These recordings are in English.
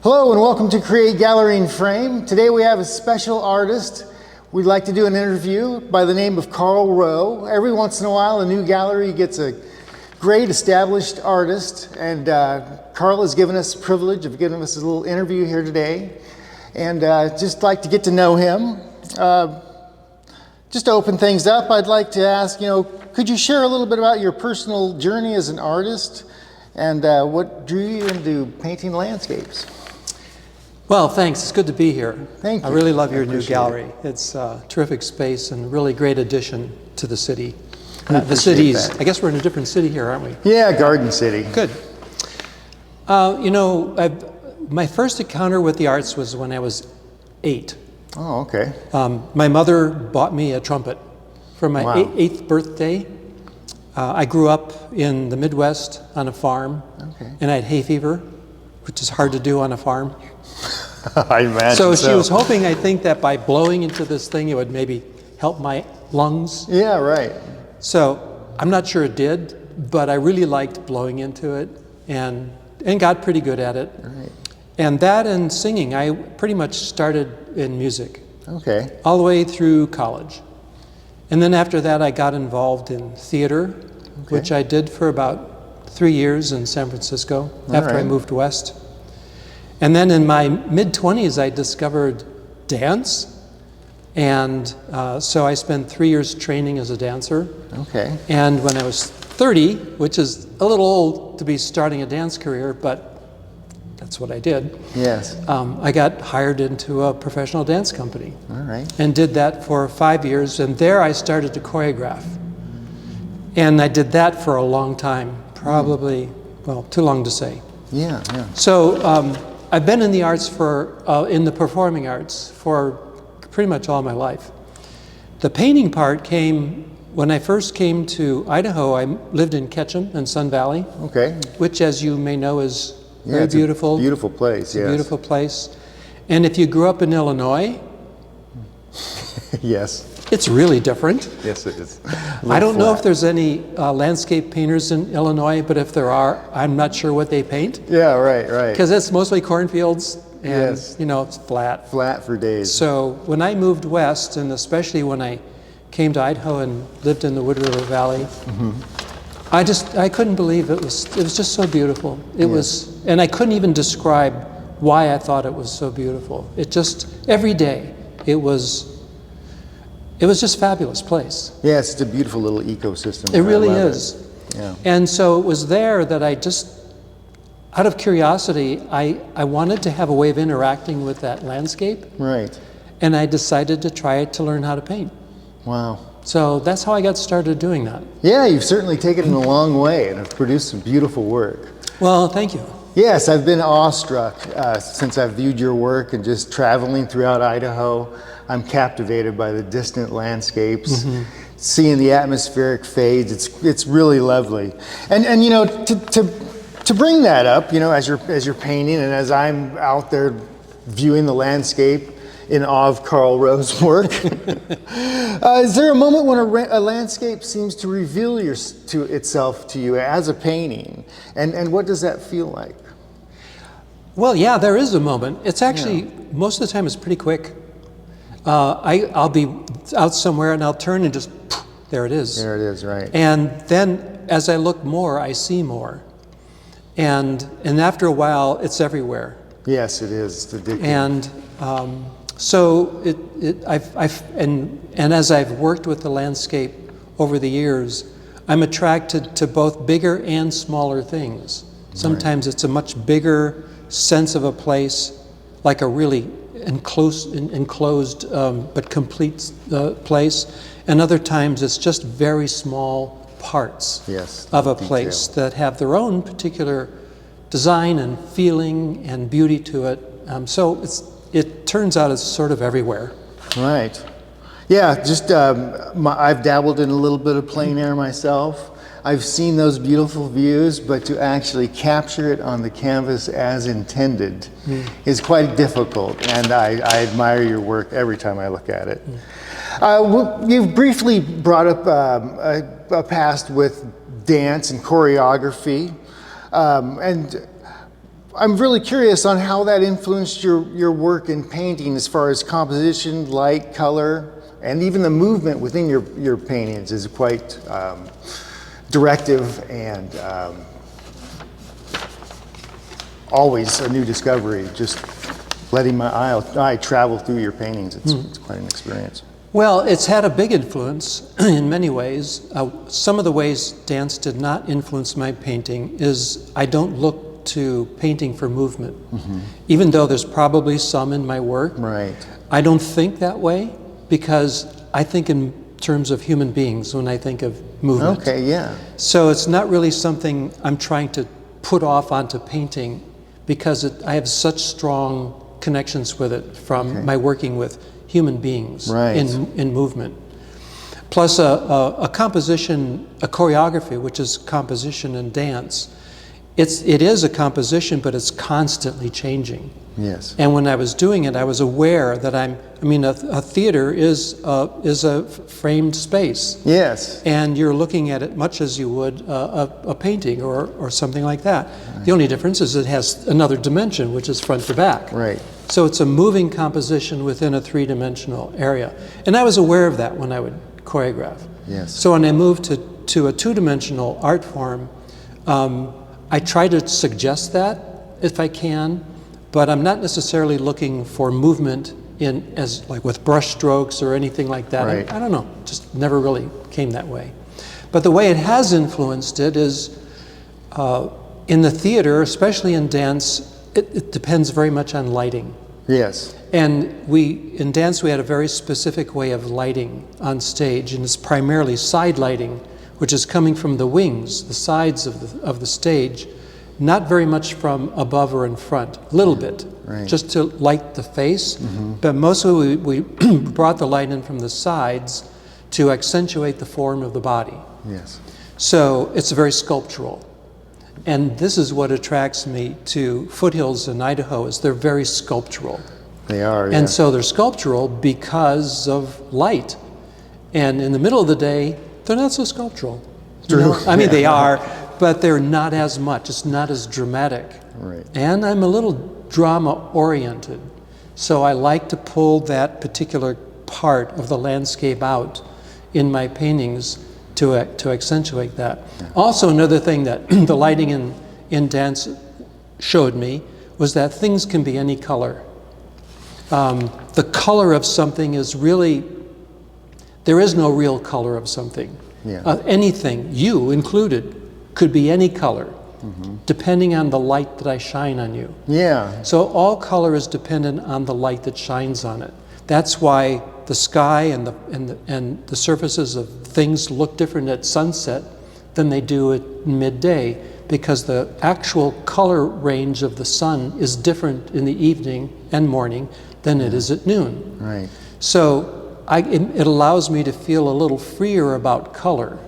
Hello and welcome to Create Gallery and Frame. Today we have a special artist. We'd like to do an interview by the name of Carl Rowe. Every once in a while a new gallery gets a great established artist, and Carl has given us the privilege of giving us a little interview here today, and just like to get to know him. Just to open things up, I'd like to ask, could you share a little bit about your personal journey as an artist and what drew you into painting landscapes? Well, thanks. It's good to be here. Thank you. I really love your new gallery. It's a terrific space and a really great addition to the city. The cities. I guess we're in a different city here, aren't we? Yeah, Garden City. Good. My first encounter with the arts was when I was 8. Oh, okay. My mother bought me a trumpet for my 8th birthday. I grew up in the Midwest on a farm, and I had hay fever, which is hard to do on a farm. I imagine so. She was hoping, I think, that by blowing into this thing, it would maybe help my lungs. Yeah, right. So I'm not sure it did, but I really liked blowing into it and got pretty good at it. Right. And that and singing, I pretty much started in music. Okay. All the way through college. And then after that, I got involved in theater, which I did for about 3 years in San Francisco after I moved west. And then in my mid-20s, I discovered dance. And so I spent 3 years training as a dancer. Okay. And when I was 30, which is a little old to be starting a dance career, but that's what I did. Yes. I got hired into a professional dance company. All right. And did that for 5 years. And there I started to choreograph. And I did that for a long time, probably, well, too long to say. Yeah, yeah. So I've been in the arts in the performing arts for pretty much all my life. The painting part came when I first came to Idaho. I lived in Ketchum in Sun Valley, which, as you may know, is very beautiful. A beautiful place, It's a beautiful place. And if you grew up in Illinois, yes, it's really different. Yes, it is. I don't know if there's any landscape painters in Illinois, but if there are, I'm not sure what they paint. Yeah, right. Because it's mostly cornfields, and it's flat. Flat for days. So when I moved west, and especially when I came to Idaho and lived in the Wood River Valley, I couldn't believe it was just so beautiful. It was, and I couldn't even describe why I thought it was so beautiful. It just, every day, it was just a fabulous place. Yes, it's a beautiful little ecosystem. It really is. Yeah. And so it was there that I just, out of curiosity, I wanted to have a way of interacting with that landscape. Right. And I decided to try to learn how to paint. Wow. So that's how I got started doing that. Yeah, you've certainly taken it a long way and have produced some beautiful work. Well, thank you. Yes, I've been awestruck since I've viewed your work, and just traveling throughout Idaho, I'm captivated by the distant landscapes, seeing the atmospheric fades. It's really lovely. And to bring that up, as you're painting and as I'm out there viewing the landscape in awe of Carl Rowe's work, is there a moment when a landscape seems to reveal itself to you as a painting? And what does that feel like? Well, yeah, there is a moment. It's actually, most of the time it's pretty quick. I'll be out somewhere and I'll turn and just, there it is. There it is, right. And then as I look more, I see more. And after a while, it's everywhere. Yes, it is. It's addictive. And so and as I've worked with the landscape over the years, I'm attracted to both bigger and smaller things. Sometimes it's a much bigger sense of a place, like a really enclosed but complete place, and other times it's just very small parts of a place that have their own particular design and feeling and beauty to it. So it turns out it's sort of everywhere. Right. Yeah, just I've dabbled in a little bit of plein air myself. I've seen those beautiful views, but to actually capture it on the canvas as intended is quite difficult, and I admire your work every time I look at it. You've briefly brought up a past with dance and choreography, and I'm really curious on how that influenced your work in painting as far as composition, light, color, and even the movement within your paintings is quite directive and always a new discovery. Just letting my eye travel through your paintings, it's quite an experience. Well, it's had a big influence in many ways. Some of the ways dance did not influence my painting is I don't look to painting for movement. Even though there's probably some in my work, Right. I don't think that way because I think in terms of human beings when I think of movement. Okay, yeah. So it's not really something I'm trying to put off onto painting because I have such strong connections with it from my working with human beings Right. in movement. Plus a composition, a choreography, which is composition and dance. It is a composition, but it's constantly changing. Yes. And when I was doing it, I was aware that a theater is a framed space. Yes. And you're looking at it much as you would a painting or something like that. Right. The only difference is it has another dimension, which is front to back. Right. So it's a moving composition within a three-dimensional area. And I was aware of that when I would choreograph. Yes. So when I moved to a two-dimensional art form, I try to suggest that if I can, but I'm not necessarily looking for movement as like with brush strokes or anything like that. Right. I don't know, just never really came that way. But the way it has influenced it is in the theater, especially in dance, it depends very much on lighting. Yes. And in dance we had a very specific way of lighting on stage, and it's primarily side lighting, which is coming from the wings, the sides of the stage, not very much from above or in front, a little bit, Right. just to light the face. But mostly we brought the light in from the sides to accentuate the form of the body. Yes. So it's very sculptural. And this is what attracts me to foothills in Idaho, is they're very sculptural. They are. And so they're sculptural because of light. And in the middle of the day, they're not so sculptural. True. You know? I mean, they are, but they're not as much. It's not as dramatic. Right. And I'm a little drama-oriented. So I like to pull that particular part of the landscape out in my paintings to accentuate that. Yeah. Also, another thing that the lighting in dance showed me was that things can be any color. The color of something is really, there is no real color of something. Yeah. Anything, you included, could be any color, depending on the light that I shine on you. Yeah. So all color is dependent on the light that shines on it. That's why the sky and the surfaces of things look different at sunset than they do at midday, because the actual color range of the sun is different in the evening and morning than it is at noon. Right. So it allows me to feel a little freer about color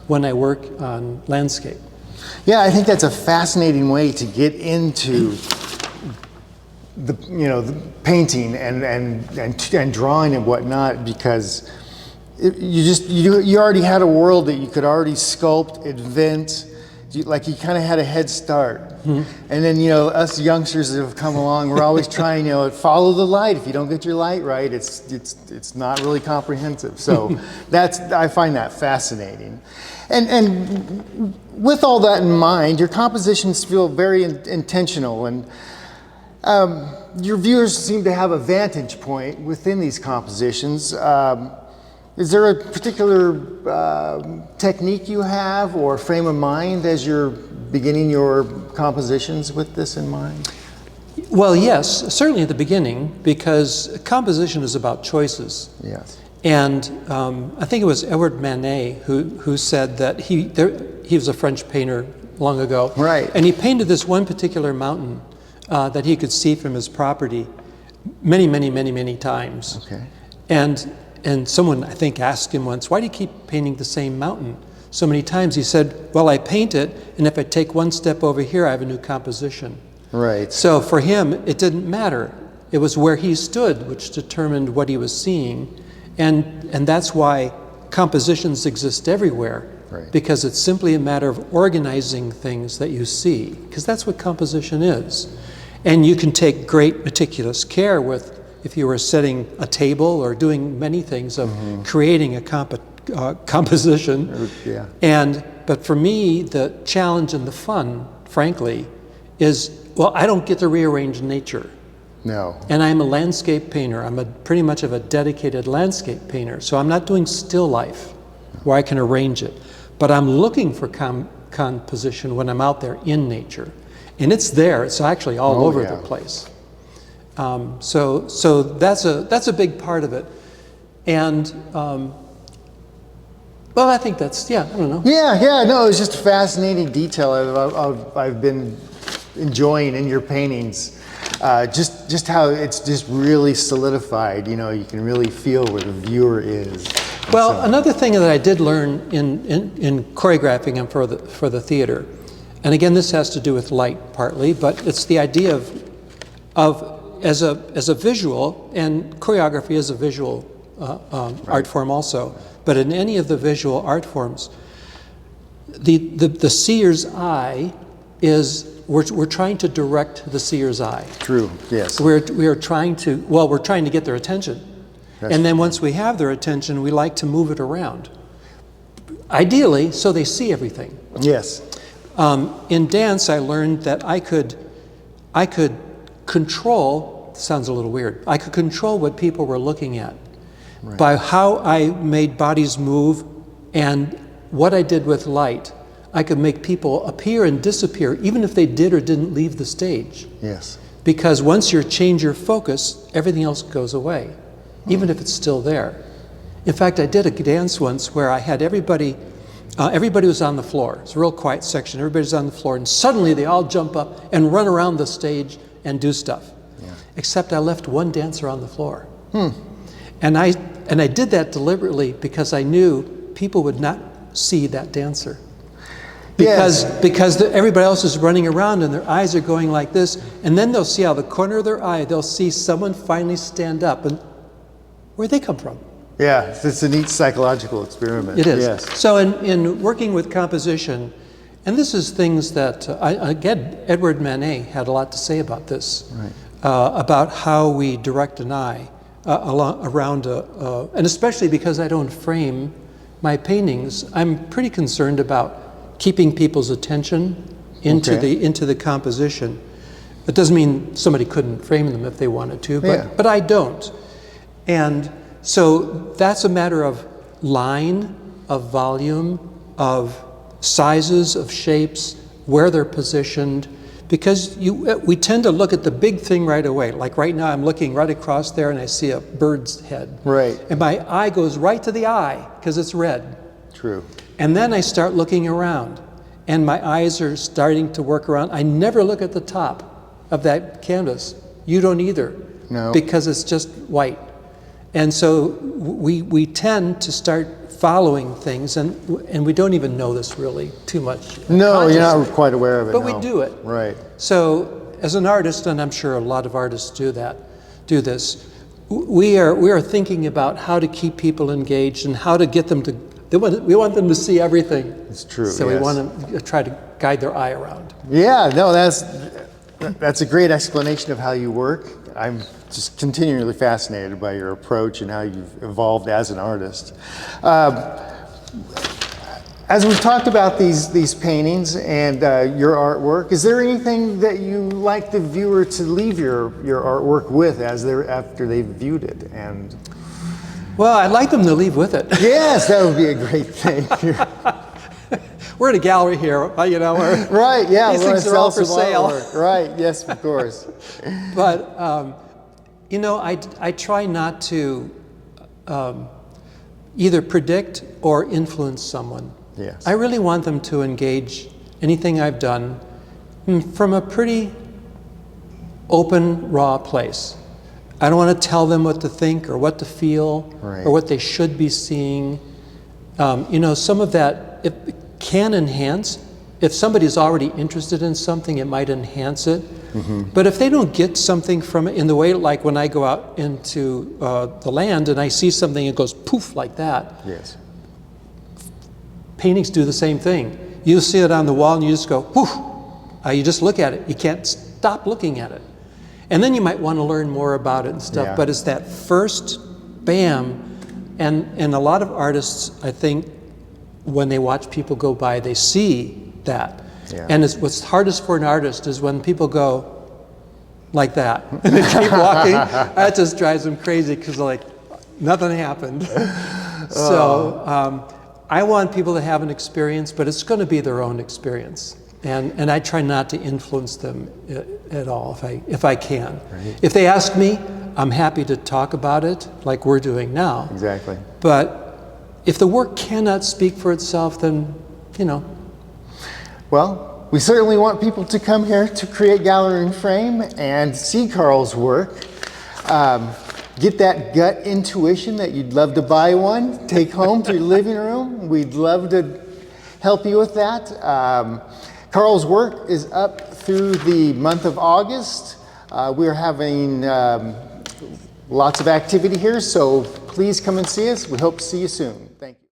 when I work on landscape. Yeah, I think that's a fascinating way to get into the painting and drawing and whatnot, because you already had a world that you could already sculpt, invent. You kind of had a head start. And then us youngsters that have come along, we're always trying to follow the light. If you don't get your light right, it's not really comprehensive. So I find that fascinating. And with all that in mind, your compositions feel very intentional, and your viewers seem to have a vantage point within these compositions. Is there a particular technique you have or frame of mind as you're beginning your compositions with this in mind? Well, yes, certainly at the beginning, because composition is about choices. Yes. And I think it was Edward Manet who said that he was a French painter long ago. Right. And he painted this one particular mountain that he could see from his property many, many, many, many times. Okay. And someone, I think, asked him once, why do you keep painting the same mountain so many times? He said, well, I paint it, and if I take one step over here, I have a new composition. Right. So for him, it didn't matter. It was where he stood which determined what he was seeing. And that's why compositions exist everywhere. Right. because it's simply a matter of organizing things that you see, because that's what composition is. And you can take great meticulous care with, if you were setting a table or doing many things of creating a composition. Yeah. But for me, the challenge and the fun, frankly, is, well, I don't get to rearrange nature. No. And I'm a landscape painter. I'm pretty much of a dedicated landscape painter. So I'm not doing still life where I can arrange it. But I'm looking for composition when I'm out there in nature. And it's there. It's actually all over the place. So that's a big part of it. And well, I think that's, I don't know. Yeah, no, it's just a fascinating detail I've been enjoying in your paintings. Just how it's just really solidified, you can really feel where the viewer is. Well, another thing that I did learn in choreographing and for the theater, and again, this has to do with light partly, but it's the idea of as a visual, and choreography is a visual art form also, but in any of the visual art forms, the seer's eye is, we're trying to direct the seer's eye. True, yes. We are trying to, we're trying to get their attention. And then once we have their attention, we like to move it around. Ideally, so they see everything. Yes. In dance, I learned that I could control, sounds a little weird, I could control what people were looking at by how I made bodies move and what I did with light. I could make people appear and disappear, even if they did or didn't leave the stage. Yes. Because once you change your focus, everything else goes away, even if it's still there. In fact, I did a dance once where I had everybody was on the floor. It's a real quiet section. Everybody's on the floor, and suddenly they all jump up and run around the stage and do stuff. Yeah. Except I left one dancer on the floor. And I did that deliberately because I knew people would not see that dancer. Because everybody else is running around and their eyes are going like this, and then they'll see out of the corner of their eye, they'll see someone finally stand up, and where'd they come from? Yeah, it's a neat psychological experiment. It is. Yes. So in working with composition, and this is things that, again, Edward Manet had a lot to say about this, about how we direct an eye around, and especially because I don't frame my paintings, I'm pretty concerned about keeping people's attention into the composition. It doesn't mean somebody couldn't frame them if they wanted to, but I don't. And so that's a matter of line, of volume, of sizes, of shapes, where they're positioned, because we tend to look at the big thing right away. Like right now, I'm looking right across there and I see a bird's head. Right. And my eye goes right to the eye because it's red. True. And then I start looking around, and my eyes are starting to work around. I never look at the top of that canvas. You don't either. No. Because it's just white. And so we tend to start following things, and we don't even know this really too much. No, you're not quite aware of it. But we do it. Right. So as an artist, and I'm sure a lot of artists do this, we are thinking about how to keep people engaged and how to get them to, we want them to see everything. It's true. So we want to try to guide their eye around. Yeah, no, that's a great explanation of how you work. I'm just continually fascinated by your approach and how you've evolved as an artist. As we've talked about these paintings and your artwork, is there anything that you like the viewer to leave your artwork with after they've viewed it? And well, I'd like them to leave with it. Yes, that would be a great thing. We're in a gallery here, where right, yeah, these things are all for sale. Right, yes, of course. But, I try not to either predict or influence someone. Yes. I really want them to engage anything I've done from a pretty open, raw place. I don't want to tell them what to think or what to feel or what they should be seeing. Some of that it can enhance. If somebody's already interested in something, it might enhance it. But if they don't get something from it in the way, like when I go out into the land and I see something, it goes poof like that. Yes. Paintings do the same thing. You see it on the wall and you just go, whew, you just look at it. You can't stop looking at it. And then you might want to learn more about it and stuff, Yeah. but it's that first bam, and a lot of artists, I think, when they watch people go by, they see that. Yeah. And what's hardest for an artist is when people go like that, and they keep walking. That just drives them crazy because like, nothing happened. So I want people to have an experience, but it's going to be their own experience. And I try not to influence them at all if I can. Right. If they ask me, I'm happy to talk about it like we're doing now. Exactly. But if the work cannot speak for itself, then, you know. Well, we certainly want people to come here to Create Gallery and Frame and see Carl's work. Get that gut intuition that you'd love to buy one, take home to your living room. We'd love to help you with that. Carl's work is up through the month of August. We're having lots of activity here, so please come and see us. We hope to see you soon. Thank you.